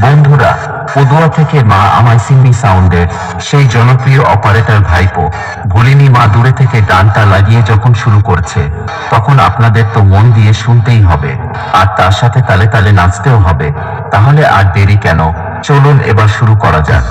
বন্ধুরা, পদুয়া থেকে মা আমায় সিম্মি সাউন্ডের সেই জনপ্রিয় অপারেটর ভাইপো ভুলিনি মা দূরে থেকে গানটা লাগিয়ে যখন শুরু করছে, তখন আপনাদের তো মন দিয়ে শুনতেই হবে, আর তার সাথে তালে তালে নাচতেও হবে। তাহলে আর দেরি কেন, চলুন এবার শুরু করা যাক।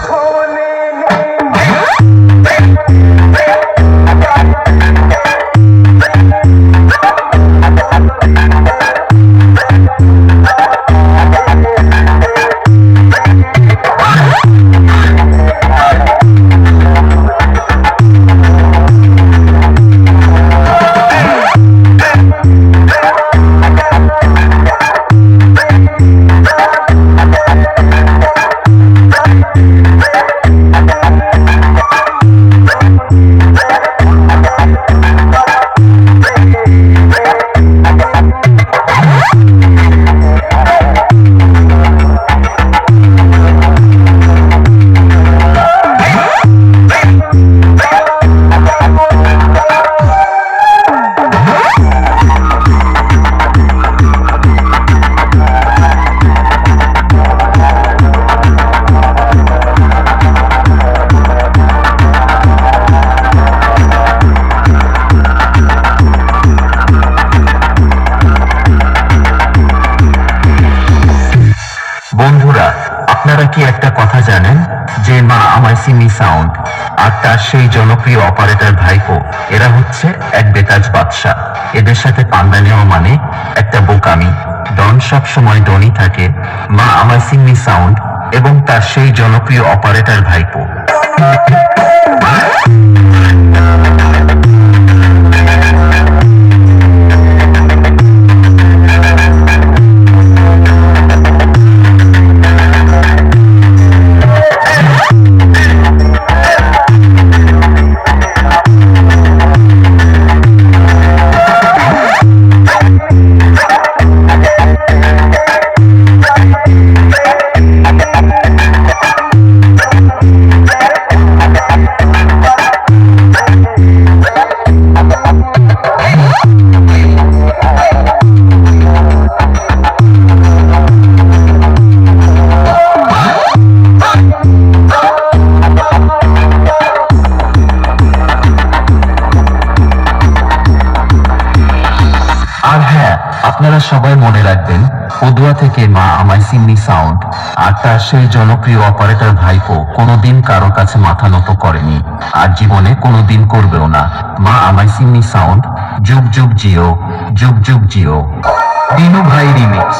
বন্ধুরা, আপনারা কি একটা কথা জানেন যে মা আমায় সিমি সাউন্ড আর তার সেই জনপ্রিয় অপারেটর ভাইপো এরা হচ্ছে এক বেতাজ বাদশা। এদের সাথে পাঙ্গা নেওয়া মানে একটা বোকামি। ডন সব সময় ডনই থাকে। মা আমায় সিমি সাউন্ড এবং তার সেই জনপ্রিয় অপারেটর ভাইপো। আর হ্যাঁ, আপনারা সবাই মনে রাখবেন, পদুয়া থেকে মা আমায় সিম্মি সাউন্ড আর তার সেই জনপ্রিয় অপারেটর ভাইপো কোনোদিন কারো কাছে মাথা নত করেনি, আর জীবনে কোনোদিন করবেও না। মা আমায় সিম্মি সাউন্ড, যুগ যুগ জিও, যুগ যুগ জিও। দিনু ভাই রিমিক্স।